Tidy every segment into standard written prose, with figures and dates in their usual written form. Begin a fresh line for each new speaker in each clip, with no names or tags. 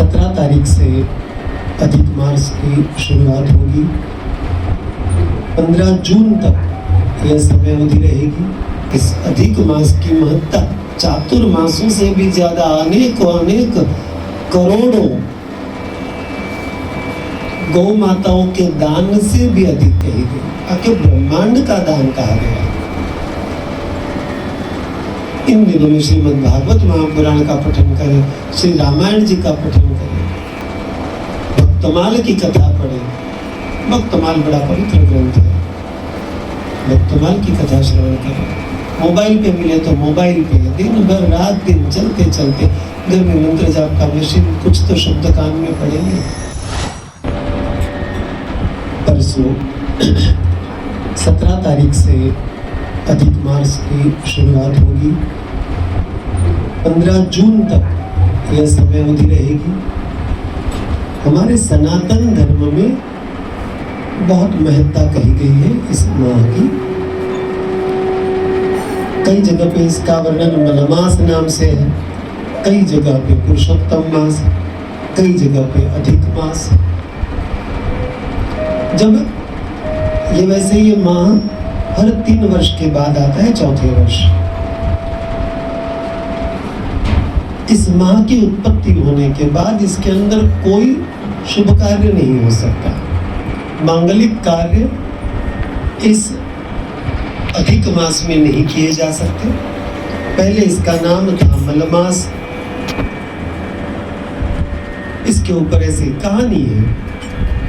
17 तारीख से अधिक मास की शुरुआत होगी। 15 जून तक यह समय अवधि रहेगी। इस अधिक मास की महत्ता चातुर्मासों से भी ज्यादा अनेक करोड़ों गौ माताओं के दान से भी अधिक कही गई। आखिर ब्रह्मांड का दान कहा गया। इन दिनों में श्रीमद् भागवत महापुराण का पठन करें, श्री रामायण जी का पठन करें, भक्तमाल की कथा पढ़ें। भक्तमाल बड़ा पवित्र ग्रंथ है। भक्तमाल की कथा श्रवण करें। मोबाइल पे मिले तो मोबाइल पे दिन भर रात दिन चलते चलते घर में मंत्र जाप का मशीन कुछ तो शब्द कान में पड़ेंगे। परसों 17 तारीख से अधिक मास की शुरुआत होगी। 15 जून तक यह समय अवधि रहेगी। हमारे सनातन धर्म में बहुत महत्ता कही गई है इस माह की। कई जगह पे इसका वर्णन मलमास नाम से है, कई जगह पे पुरुषोत्तम मास, कई जगह पे अधिक मास। जब ये वैसे ये माह हर 3 वर्ष के बाद आता है, चौथे वर्ष। इस माह की उत्पत्ति होने के बाद इसके अंदर कोई शुभ कार्य नहीं हो सकता। मांगलिक कार्य इस अधिक मास में नहीं किए जा सकते। पहले इसका नाम था मलमास। इसके ऊपर ऐसी कहानी है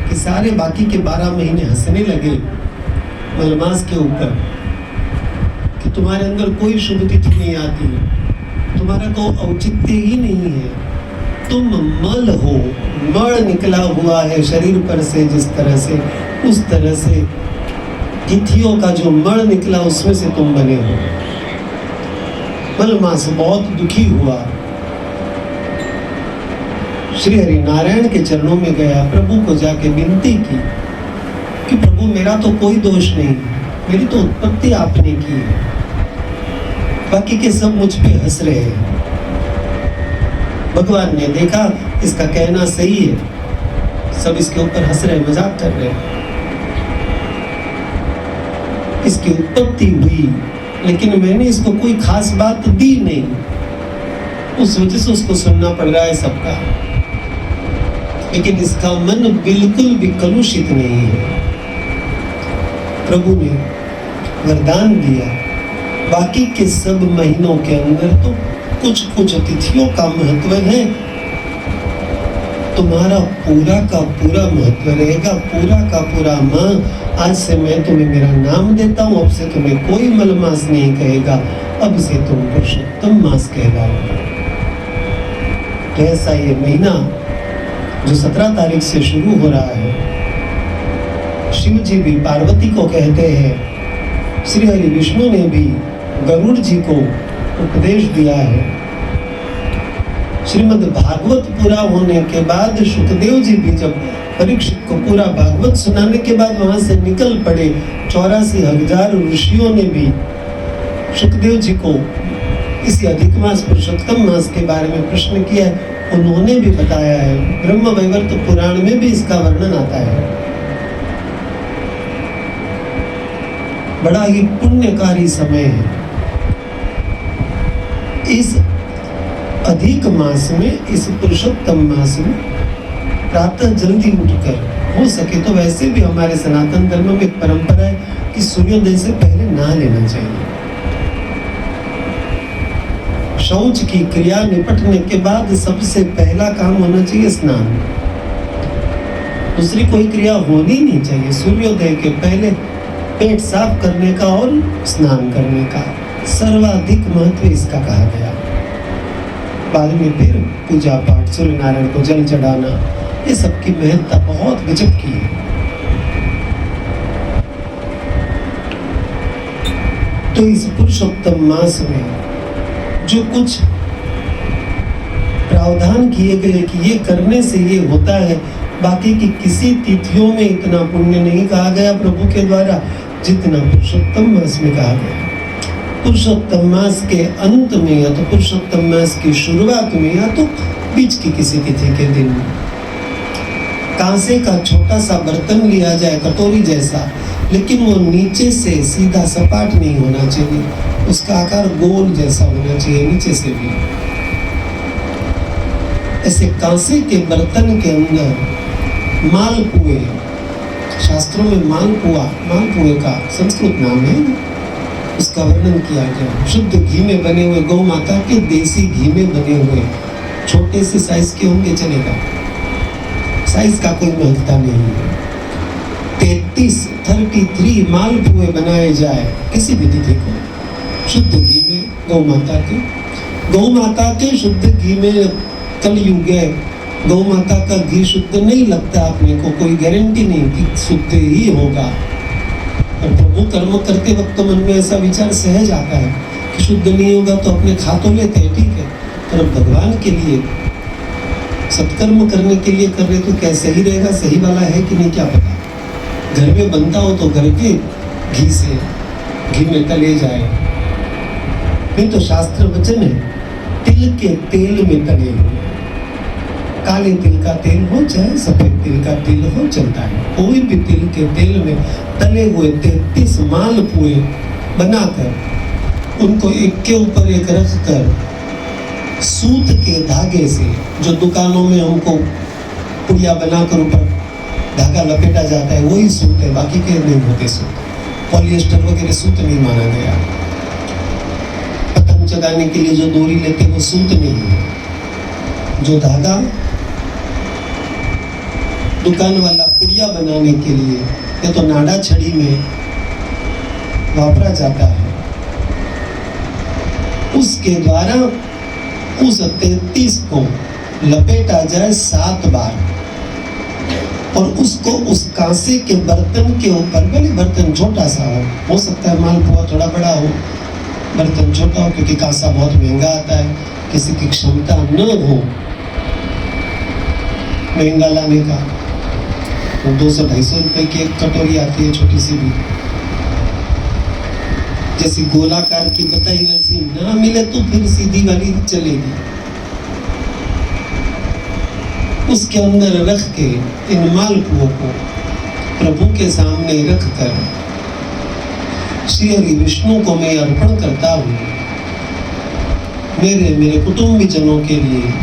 कि सारे बाकी के 12 महीने हंसने लगे मलमास के ऊपर कि तुम्हारे अंदर कोई शुभ तिथि नहीं आती, तुम्हारा कोई औचित्य ही नहीं है, तुम मल हो, मल निकला हुआ है शरीर पर से, जिस तरह से उस तरह से तिथियों का जो मल निकला उसमें से तुम बने हो। मलमास बहुत दुखी हुआ, श्री हरि नारायण के चरणों में गया, प्रभु को जाके विनती की कि प्रभु मेरा तो कोई दोष नहीं, मेरी तो उत्पत्ति आपने की है, बाकी के सब मुझ पे हंस रहे हैं। भगवान ने देखा इसका कहना सही है, सब इसके ऊपर हंस रहे, मजाक कर रहे हैं। इसकी उत्पत्ति हुई लेकिन मैंने इसको कोई खास बात दी नहीं, उस वजह से उसको सुनना पड़ रहा है सबका। लेकिन इसका मन बिल्कुल भी कलुषित नहीं है। प्रभु ने वरदान दिया, बाकी के सब महीनों के अंदर तो कुछ कुछ तिथियों का महत्व है, तुम्हारा पूरा का पूरा महत्व रहेगा। पूरा का पूरा माह आज से मैं तुम्हें मेरा नाम देता हूँ, अब से तुम्हें कोई मलमास नहीं कहेगा, अब से तुम पुरुषोत्तम मास कहलाओगे। तो ऐसा ये महीना जो 17 तारीख से शुरू हो रहा है, शिव जी भी पार्वती को कहते हैं, श्री हरि विष्णु ने भी गरुड़ जी को उपदेश दिया है। श्रीमद् भागवत पूरा होने के बाद शुकदेव जी भी जब परीक्षित को पूरा भागवत सुनाने के बाद वहां से निकल पड़े, 84,000 ऋषियों ने भी शुकदेव जी को इसी अधिक मास पुरुषोत्तम मास के बारे में प्रश्न किया है। उन्होंने भी बताया है, ब्रह्म वैवर्त पुराण में भी इसका वर्णन आता है। बड़ा ही पुण्यकारी समय है। इस अधिक मास में, इस पुरुषोत्तम मास में प्रातः जल्दी उठकर, हो सके तो वैसे भी हमारे सनातन धर्म में एक परंपरा है कि सूर्योदय से पहले नहा लेना चाहिए। शौच की क्रिया निपटने के बाद सबसे पहला काम होना चाहिए स्नान। दूसरी कोई क्रिया होनी नहीं चाहिए। सूर्योदय के पहले पेट साफ करने का और स्नान करने का सर्वाधिक महत्व इसका कहा गया। बाद में फिर पूजा पाठ, सूर्य नारायण को जल चढ़ाना, ये सबकी महत्ता बहुत गजब की है। तो इस पुरुषोत्तम मास में जो कुछ प्रावधान किए गए कि ये करने से ये होता है, बाकी की किसी तिथियों में इतना पुण्य नहीं कहा गया प्रभु के द्वारा जितना पुरुषोत्तम मास में कहा गया। पुरुषोत्तम मास के अंत में या तो पुरुषोत्तम मास की शुरुआत में या तो बीच की किसी तिथि के दिन कांसे का छोटा सा बर्तन लिया जाए, कटोरी जैसा, लेकिन वो नीचे से सीधा सपाट नहीं होना चाहिए, उसका आकार गोल जैसा होना चाहिए नीचे से भी। ऐसे कांसे के बर्तन के अंदर मालपुए, शास्त्रों में मालपुए का संस्कृत नाम है, उसका वर्णन किया गया। शुद्ध घी में बने हुए, गौ माता के देसी घी में बने हुए, छोटे से साइज के होंगे चलेगा, साइज का कोई महत्ता नहीं है। 33 मालपुए बनाए जाए किसी भी तिथि को, शुद्ध घी में, गौ माता के शुद्ध घी में। कलयुग है, गौ माता का घी शुद्ध नहीं लगता अपने को, कोई गारंटी नहीं कि शुद्ध ही होगा। और प्रभु कर्म करते वक्त तो मन में ऐसा विचार सहज आता है कि शुद्ध नहीं होगा तो अपने खा तो लेते हैं, ठीक है, पर भगवान के लिए सत्कर्म करने के लिए कर रहे तो क्या सही रहेगा, सही वाला है कि नहीं क्या पता। घर में बनता हो तो घर के घी से, घी में तले जाए, नहीं तो शास्त्र वचन है तिल के तेल में तले हुए, काले तिल का तेल हो चाहे सफेद तिल का तेल हो, चलता है। कोई भी तिल के तेल में तले हुए 33 मालपुए बनाकर उनको एक के ऊपर एक रख कर सूत के धागे से, जो दुकानों में हमको पुड़िया बनाकर ऊपर धागा लपेटा जाता है वही सूत है, बाकी के नहीं होते सूत। पॉलिएस्टर वगैरह सूत नहीं माना गया। पतंग चगाने के लिए जो डोरी लेते वो सूत नहीं है। जो धागा दुकान वाला पुड़िया बनाने के लिए या तो नाड़ा छड़ी में वापरा जाता है, उसके द्वारा उस 33 को लपेटा जाए 7 बार और उसको उस कांसे के बर्तन के ऊपर, भले बर्तन छोटा सा हो सकता है मालपुआ थोड़ा बड़ा हो, बर्तन छोटा हो क्योंकि कांसा बहुत महंगा आता है, किसी की क्षमता न हो महंगा लाने का, तो 200-250 रुपए की एक कटोरी आती है छोटी सी भी, जैसी गोलाकार की बताई वैसी ना मिले तो फिर सीधी वाली चलेगी। उसके अंदर रख के इन मालपुओं को प्रभु के सामने रख कर श्री हरि विष्णु को मैं अर्पण करता हूँ, मेरे कुटुंबी जनों के लिए,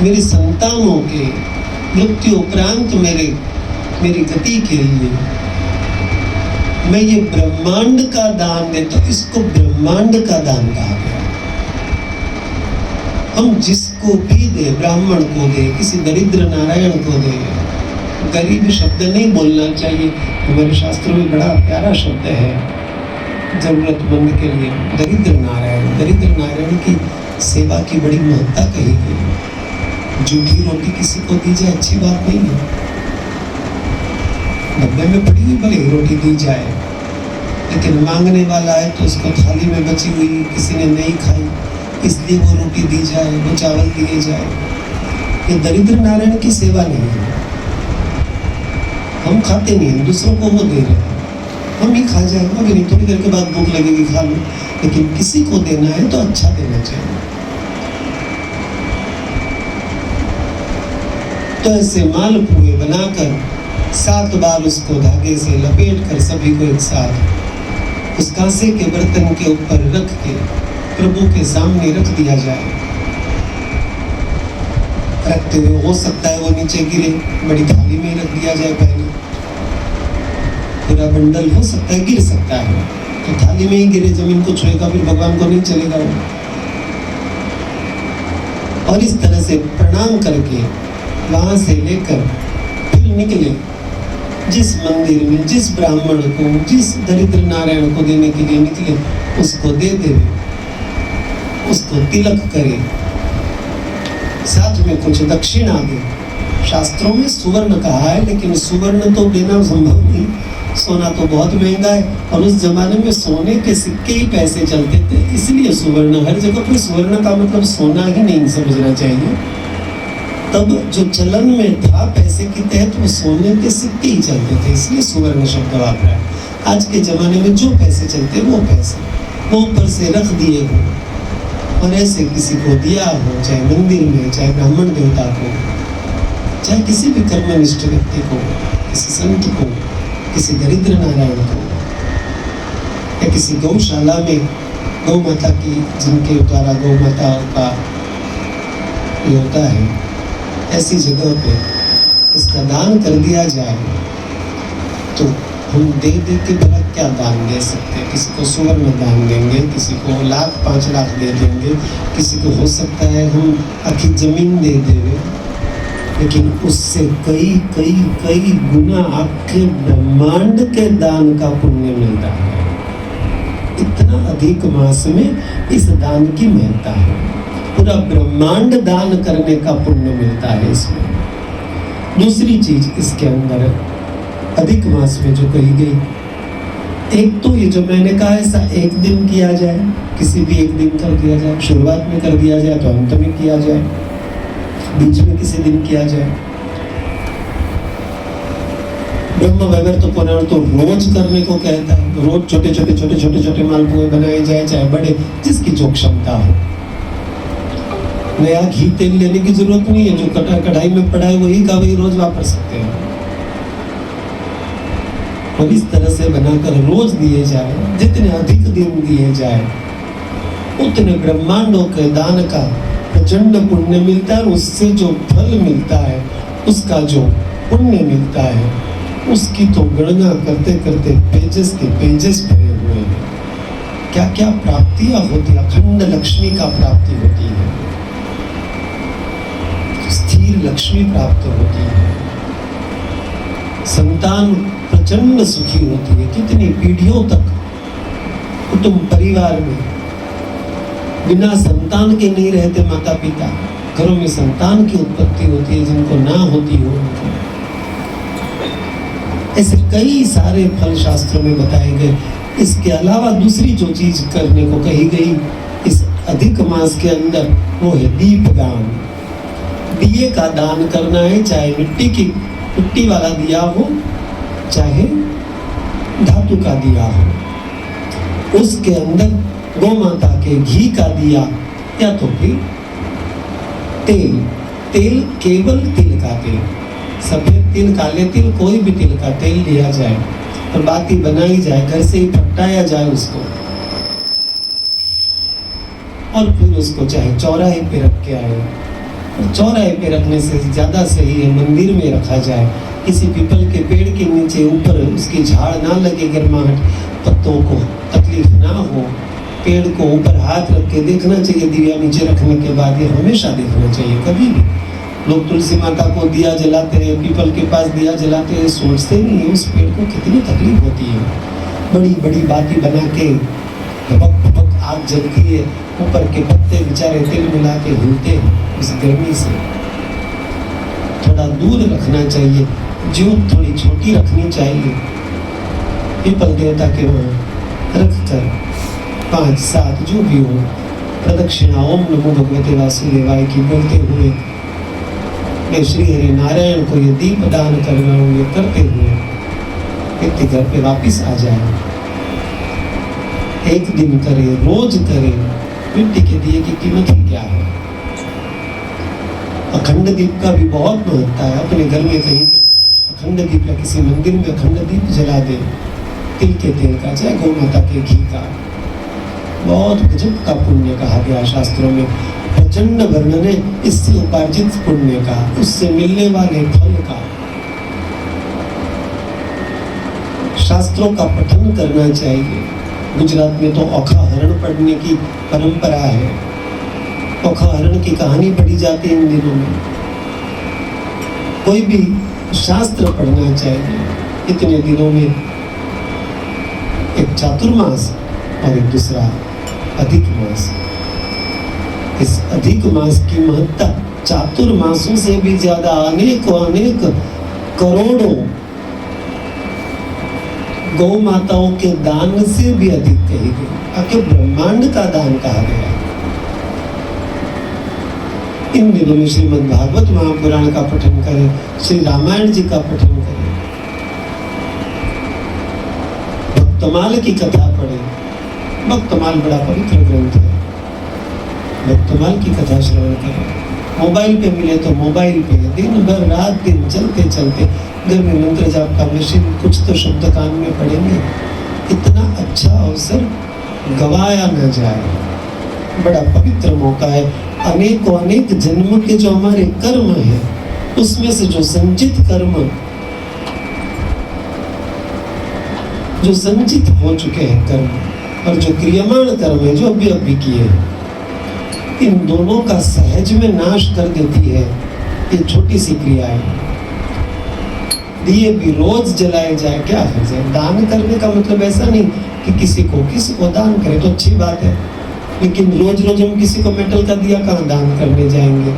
मेरी संतानों के मृत्यु उपरांत मेरी गति के लिए मैं ये ब्रह्मांड का दान देता हूँ। इसको ब्रह्मांड का दान कहा गया। हम जिसको भी दे, ब्राह्मण को दे, किसी दरिद्र नारायण को दे, गरीब शब्द नहीं बोलना चाहिए। हमारे शास्त्रों में बड़ा प्यारा शब्द है जरूरतमंद के लिए, दरिद्र नारायण। दरिद्र नारायण की सेवा की बड़ी महत्ता कही गई। जूठी रोटी किसी को दी जाए अच्छी बात नहीं है, डब्बे में पड़ी हुई भले रोटी दी जाए, लेकिन मांगने वाला है तो उसको थाली में बची हुई किसी ने नहीं खाई इसलिए वो रोटी दी जाए, वो चावल दिए जाए। ये दरिद्र नारायण की सेवा नहीं है। हम खाते नहीं हैं, दूसरों को वो दे रहे हैं, हम ही खा जाए, अभी नहीं थोड़ी देर के बाद भूख लगेगी खा लो, लेकिन किसी को देना है तो अच्छा देना चाहिए। तो ऐसे मालपुए बनाकर 7 बार उसको धागे से लपेट कर सभी को एक साथ उस कांसे के बर्तन के ऊपर रख के प्रभु के सामने रख दिया जाए। रखते हुए हो सकता है वो नीचे गिरे, बड़ी थाली में रख दिया जाए, पहले पूरा बंडल हो सकता है गिर सकता है, तो थाली में ही गिरे, जमीन को छुएगा फिर भगवान को नहीं चलेगा वो। और इस तरह से प्रणाम करके वहां से लेकर फिर निकले जिस मंदिर में, जिस ब्राह्मण को, जिस दरिद्र नारायण को देने के लिए निकले उसको दे दे, उसको तिलक करे, साथ में कुछ दक्षिणा दे। शास्त्रों में सुवर्ण कहा है, लेकिन सुवर्ण तो देना संभव नहीं, सोना तो बहुत महंगा है और उस जमाने में सोने के सिक्के ही पैसे चलते थे, इसलिए सुवर्ण हर जगह पर। सुवर्ण का मतलब सोना ही नहीं समझना चाहिए। तब जो चलन में था पैसे के तहत वो सोने के सिक्के ही चलते थे, इसलिए सुवर्ण शब्द वापरा है। आज के जमाने में जो पैसे चलते वो पैसे वो ऊपर से रख दिए हो और ऐसे किसी को दिया हो, चाहे मंदिर में, चाहे ब्राह्मण देवता को, चाहे किसी भी कर्मनिष्ठ व्यक्ति को, किसी संत को, किसी दरिद्र नारायण को, या किसी गौशाला में गौ माता की, जिनके द्वारा गौ माता का ये होता है, ऐसी जगह पे इसका दान कर दिया जाए तो हम दे के भला क्या दान दे सकते हैं? किसी को सुवर्ण दान देंगे, किसी को 1 लाख 5 लाख दे देंगे, किसी को हो सकता है हम आखिर जमीन दे देंगे, लेकिन उससे कई कई कई गुना आपके ब्रह्मांड के दान का पुण्य मिलता है। इतना अधिक मास में इस दान की महत्ता है, पूरा ब्रह्मांड दान करने का पुण्य मिलता है इसमें। दूसरी चीज इसके अंदर अधिक मास में जो कही गई, एक तो ये जो मैंने कहा ऐसा एक दिन किया जाए, किसी भी एक दिन कर दिया जाए, शुरुआत में कर दिया जाए तो अंत में किया जाए, बीच में किसी दिन किया जाए। ब्रह्म वैवर्त तो पुराण तो रोज करने को कहता है, रोज छोटे छोटे मालपुए बनाए जाए, चाहे बड़े, जिसकी जो क्षमता हो। नया घी तेल लेने की जरूरत नहीं है, जो कढ़ाई में पड़ा है वही का वही रोज वापर सकते हैं। और इस तरह से बनाकर रोज दिए जाए, जितने अधिक दिन दिए जाए उतने ब्रह्मांडों के दान का प्रचंड पुण्य मिलता है। उससे जो फल मिलता है, उसका जो पुण्य मिलता है, उसकी तो गणना करते करते पेजेस के पेजेस भरे हुए हैं। क्या क्या प्राप्तियां होती है, अखंड लक्ष्मी का प्राप्ति होती है, स्थिर लक्ष्मी प्राप्त होती है, संतान प्रचंड सुखी होती है। कितनी पीढ़ियों तक कुटुंब परिवार में बिना संतान के नहीं रहते माता पिता, घरों में संतान की उत्पत्ति होती है, जिनको ना होती हो। ऐसे कई सारे फल शास्त्रों में बताए गए। इसके अलावा दूसरी जो चीज करने को कही गई इस अधिक मास के अंदर, वो है दीप दान। दिए का दान करना है, चाहे मिट्टी वाला दिया हो, चाहे धातु का दिया हो। उसके अंदर गौ माता के घी का दिया, या तो फिर तेल, केवल तिल का तेल, सफेद तिल, काले तिल, कोई भी तिल का तेल लिया जाए और बाती बनाई जाए, घर से ही फटाया जाए उसको, और फिर उसको चाहे चौराहे पे रख के आए। चौराहे पे रखने से ज्यादा सही है मंदिर में रखा जाए, किसी पीपल के पेड़ के नीचे, ऊपर उसकी झाड़ ना लगे, गर्माहट, पत्तों को तकलीफ ना हो। पेड़ को ऊपर हाथ रख के देखना चाहिए, दिया नीचे रखने के बाद, ये हमेशा देखना चाहिए। कभी भी लोग तुलसी माता को दिया जलाते हैं, पीपल के पास दिया जलाते हैं, सोचते नहीं है उस पेड़ को कितनी तकलीफ होती है। बड़ी बड़ी बाती बना के भपक भपक आग जलती है, ऊपर के पत्ते बेचारे तिल मिला के हिलते हैं इस गर्मी से। थोड़ा दूर रखना चाहिए, ज्योत थोड़ी छोटी रखनी चाहिए। पीपल देवता के वहाँ रखकर 5-7 जो भी हो, प्रदक्षिणा ओम नमो भगवते वासुदेवाय की बोलते हुए मैं श्री हरि नारायण को ये दीप दान कर रहा हूँ, ये करते हुए व्यक्ति घर पे वापिस आ जाए। एक दिन करे, रोज करे, मिट्टी के दिए की कीमत ही क्या है। अखंड दीप का भी बहुत महत्ता है। अपने घर में कहीं अखंड दीप या किसी मंदिर में अखंड दीप जला दे, तिल के तेल का, चाहे गौ माता के घी का, बहुत गजब का पुण्य कहा गया शास्त्रों में। प्रचंड वर्णन है इससे उपार्जित पुण्य का, उससे मिलने वाले फल का। शास्त्रों का पठन करना चाहिए। गुजरात में तो औखा हरण पढ़ने की परंपरा है। औखा हरण की कहानी पढ़ी जाती है इन दिनों में। कोई भी शास्त्र पढ़ना चाहिए इतने दिनों में। एक चातुर्मास और एक दूसरा अधिक मास। इस अधिक मास की महत्ता चातुर्मासों से भी ज्यादा, अनेक करोड़ों गौ माताओं के दान से भी अधिक कही गई। आखिर ब्रह्मांड का दान कहा गया। इन दिनों में श्रीमद् भागवत महापुराण का पठन करें, श्री रामायण जी का पठन करें, भक्तमाल की कथा पढ़े। भक्तमाल बड़ा पवित्र ग्रंथ है, भक्तमाल की कथा श्रवण करें। मोबाइल पे मिले तो मोबाइल पे दिन भर रात दिन चलते चलते घर में मंत्र जाप का मशीन, कुछ तो शब्द कान में पड़ेंगे। इतना अच्छा अवसर गवाया न जाए, बड़ा पवित्र मौका है। अनेकों अनेक जन्म के जो हमारे कर्म है, उसमें से जो संचित कर्म, जो संचित हो चुके हैं कर्म, और जो क्रियमाण कर्म है जो अभी किए हैं, इन दोनों का सहज में नाश कर देती है ये छोटी सी क्रियाएं। दिए भी रोज जलाए जाए, क्या हर्ज है? दान करने का मतलब ऐसा नहीं कि किसी को दान करे तो अच्छी बात है, लेकिन रोज रोज हम किसी को मेटल का दिया कहाँ दान करने जाएंगे?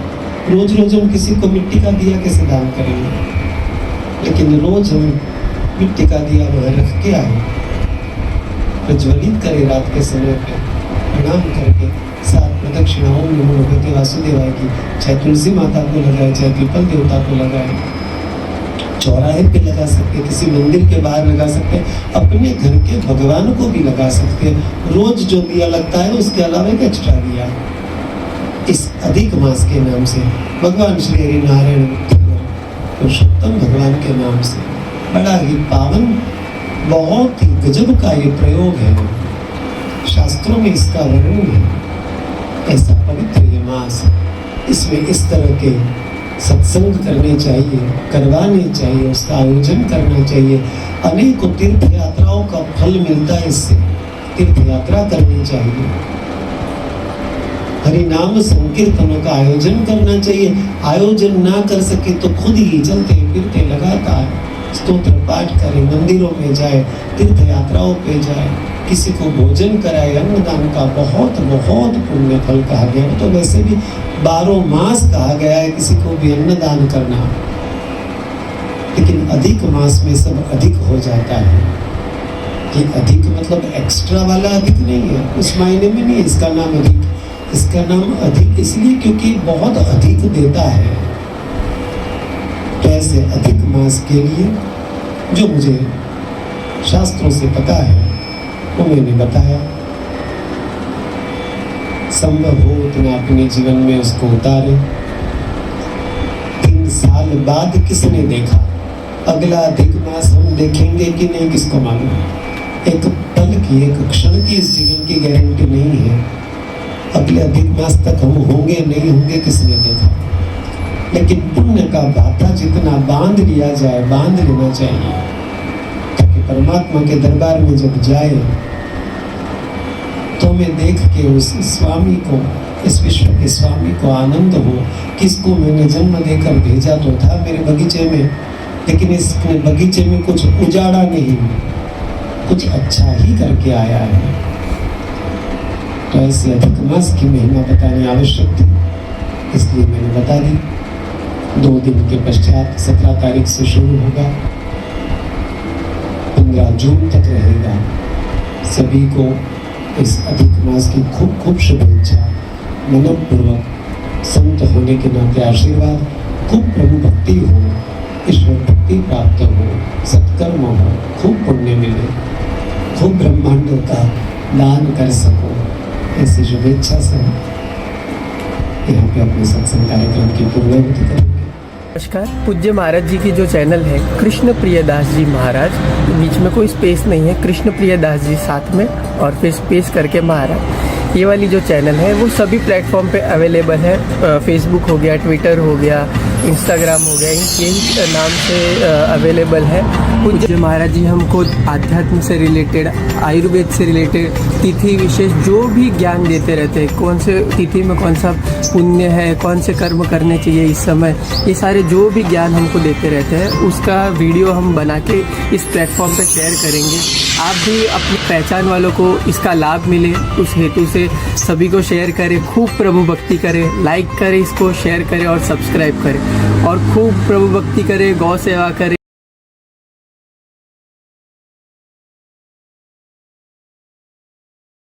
रोज रोज हम किसी को मिट्टी का दिया कैसे दान करेंगे? लेकिन रोज हम मिट्टी का दिया वहां रख के आए, प्रज्वलित करे रात के समय पे, प्रणाम करके 7 प्रदक्षिणा ओम नमो भगवते वासुदेवाय की, चाहे तुलसी माता को लगाए, चाहे पीपल देवता को लगाए, चौराहे पे लगा सकते, किसी मंदिर के बाहर लगा सकते, अपने घर के भगवान को भी लगा सकते। रोज जो दिया लगता है उसके अलावा एक एक्स्ट्रा दिया इस अधिक मास के नाम से, भगवान श्री हरि नारायण पुरुषोत्तम भगवान के नाम से, बड़ा ही पावन, बहुत ही गजब का ये प्रयोग है। शास्त्रों में इसका वर्णन है। ऐसा पवित्र ये मास, इसमें इस तरह के सत्संग करने चाहिए, करवाने चाहिए, उसका आयोजन करना चाहिए। अनेकों तीर्थ यात्राओं का फल मिलता है इससे, तीर्थ यात्रा करनी चाहिए, हरि नाम संकीर्तनों का आयोजन करना चाहिए। आयोजन ना कर सके तो खुद ही चलते फिरते लगातार स्तोत्र पाठ करें, मंदिरों में जाए, तीर्थ यात्राओं पे जाए, किसी को भोजन कराए, अन्नदान का बहुत बहुत पुण्य फल कहा गया है। तो वैसे भी 12 मास कहा गया है किसी को भी अन्नदान करना, लेकिन अधिक मास में सब अधिक हो जाता है। ये अधिक मतलब एक्स्ट्रा वाला अधिक नहीं है, उस मायने में नहीं, इसका नाम अधिक, इसका नाम अधिक इसलिए क्योंकि बहुत अधिक देता है। ऐसे अधिक मास के लिए जो मुझे शास्त्रों से पता है वो मैंने बताया, संभव हो उतना अपने जीवन में उसको उतारे। 3 साल बाद किसने देखा, अगला अधिक मास हम देखेंगे कि नहीं किसको मालूम। एक पल की, एक क्षण की इस जीवन की गारंटी नहीं है, अगले अधिक मास तक हम होंगे नहीं होंगे किसने देखा। लेकिन पुण्य का भाता जितना बांध लिया जाए, बांध लेना चाहिए, ताकि परमात्मा के दरबार में जब जाए तो मैं देख के उस स्वामी को, इस विश्व के स्वामी को आनंद हो, किसको मैंने जन्म देकर भेजा तो था मेरे बगीचे में, लेकिन इसने बगीचे में कुछ उजाड़ा नहीं, कुछ अच्छा ही करके आया है। तो ऐसे अधिक मास की महिमा बतानी आवश्यक थी, इसलिए मैंने बता दी। 2 दिन के पश्चात 17 तारीख से शुरू होगा, 15 जून तक रहेगा। सभी को इस अधिक मास की खूब खूब शुभेच्छा, मनपूर्वक संत होने के नाते आशीर्वाद, खूब प्रभु भक्ति हो, ईश्वर भक्ति प्राप्त हो, सत्कर्म हो, खूब पुण्य मिले, खूब ब्रह्मांडों का दान कर सको, ऐसी शुभेच्छा से यहाँ पे अपने सत्संग कार्यक्रम की पूर्णाहुति करेंगे।
नमस्कार। पूज्य महाराज जी की जो चैनल है कृष्ण प्रियदास जी महाराज, बीच में कोई स्पेस नहीं है, कृष्ण प्रियदास जी साथ में और फिर स्पेस करके महाराज, ये वाली जो चैनल है वो सभी प्लेटफॉर्म पे अवेलेबल है। फेसबुक हो गया, ट्विटर हो गया, इंस्टाग्राम हो गया, यही नाम से अवेलेबल है। पूज्य महाराज जी हमको आध्यात्म से रिलेटेड, आयुर्वेद से रिलेटेड, तिथि विशेष जो भी ज्ञान देते रहते हैं, कौन से तिथि में कौन सा पुण्य है, कौन से कर्म करने चाहिए इस समय, ये सारे जो भी ज्ञान हमको देते रहते हैं, उसका वीडियो हम बना के इस प्लेटफॉर्म पर शेयर करेंगे। आप भी अपनी पहचान वालों को इसका लाभ मिले, उस हेतु से सभी को शेयर करें, खूब प्रभु भक्ति करें, लाइक करें, इसको शेयर करें और सब्सक्राइब करें, और खूब प्रभु भक्ति करें, गौ सेवा करें।